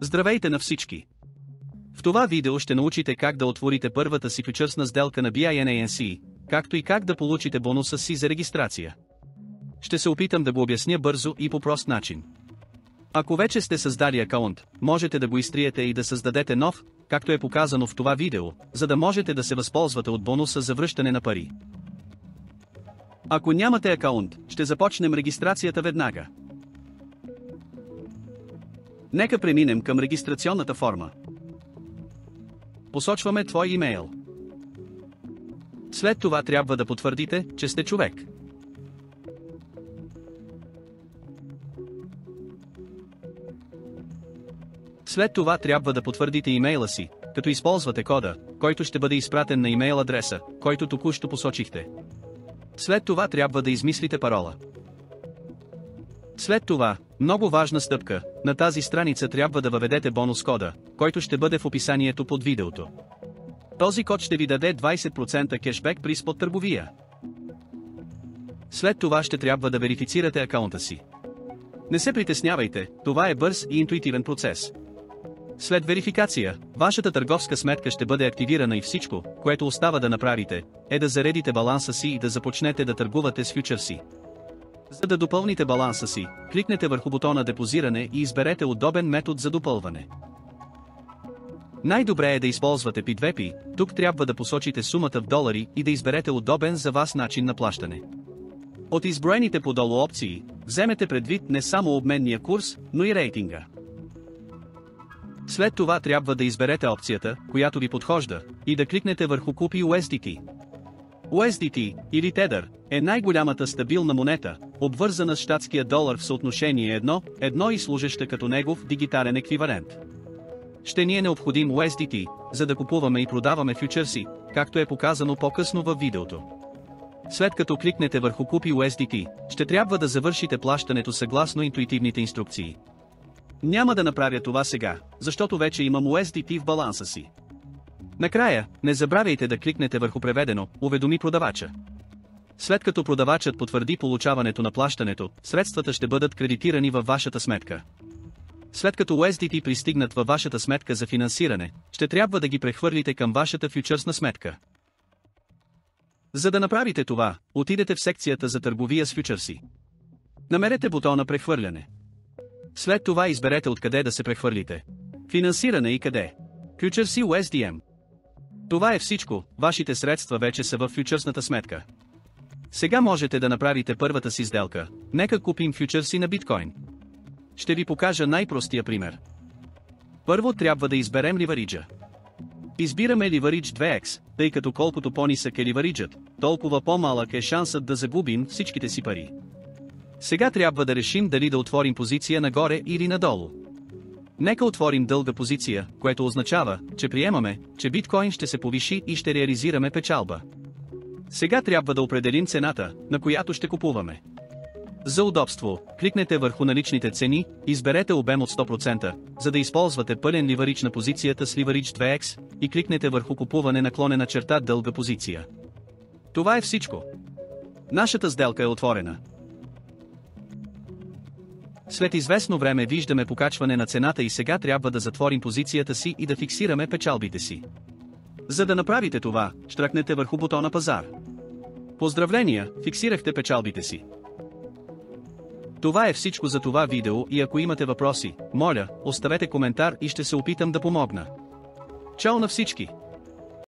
Здравейте на всички! В това видео ще научите как да отворите първата си фючърсна сделка на Binance, както и как да получите бонуса си за регистрация. Ще се опитам да го обясня бързо и по прост начин. Ако вече сте създали акаунт, можете да го изтриете и да създадете нов, както е показано в това видео, за да можете да се възползвате от бонуса за връщане на пари. Ако нямате акаунт, ще започнем регистрацията веднага. Нека преминем към регистрационната форма. Посочваме твой имейл. След това трябва да потвърдите, че сте човек. След това трябва да потвърдите имейла си, като използвате кода, който ще бъде изпратен на имейл адреса, който току-що посочихте. След това трябва да измислите парола. След това, много важна стъпка, на тази страница трябва да въведете бонус кода, който ще бъде в описанието под видеото. Този код ще ви даде 20% кешбек при спот търговия. След това ще трябва да верифицирате акаунта си. Не се притеснявайте, това е бърз и интуитивен процес. След верификация, вашата търговска сметка ще бъде активирана и всичко, което остава да направите, е да заредите баланса си и да започнете да търгувате с фючърси. За да допълните баланса си, кликнете върху бутона депозиране и изберете удобен метод за допълване. Най-добре е да използвате P2P, тук трябва да посочите сумата в долари и да изберете удобен за вас начин на плащане. От изброените подолу опции, вземете предвид не само обменния курс, но и рейтинга. След това трябва да изберете опцията, която ви подхожда, и да кликнете върху Купи USDT. USDT, или Tether, е най-голямата стабилна монета, обвързана с щатския долар в съотношение 1:1 и служеща като негов дигитален еквивалент. Ще ни е необходим USDT, за да купуваме и продаваме фючърси, както е показано по-късно във видеото. След като кликнете върху Купи USDT, ще трябва да завършите плащането съгласно интуитивните инструкции. Няма да направя това сега, защото вече имам USDT в баланса си. Накрая, не забравяйте да кликнете върху преведено, уведоми продавача. След като продавачът потвърди получаването на плащането, средствата ще бъдат кредитирани във вашата сметка. След като USDT пристигнат във вашата сметка за финансиране, ще трябва да ги прехвърлите към вашата фючърсна сметка. За да направите това, отидете в секцията за търговия с фючърси. Намерете бутона прехвърляне. След това изберете откъде да се прехвърлите. Финансиране и къде. Фючърси USDM. Това е всичко, вашите средства вече са в фючърсната сметка. Сега можете да направите първата си сделка. Нека купим фючърси на биткоин. Ще ви покажа най-простия пример. Първо трябва да изберем ливариджа. Избираме ливаридж 2x, тъй като колкото по-нисък е ливариджът, толкова по-малък е шансът да загубим всичките си пари. Сега трябва да решим дали да отворим позиция нагоре или надолу. Нека отворим дълга позиция, което означава, че приемаме, че биткоин ще се повиши и ще реализираме печалба. Сега трябва да определим цената, на която ще купуваме. За удобство, кликнете върху наличните цени, изберете обем от 100%, за да използвате пълен ливаридж на позицията с ливаридж 2x и кликнете върху купуване / дълга позиция. Това е всичко. Нашата сделка е отворена. След известно време виждаме покачване на цената и сега трябва да затворим позицията си и да фиксираме печалбите си. За да направите това, щръкнете върху бутона пазар. Поздравления, фиксирахте печалбите си. Това е всичко за това видео и ако имате въпроси, моля, оставете коментар и ще се опитам да помогна. Чао на всички!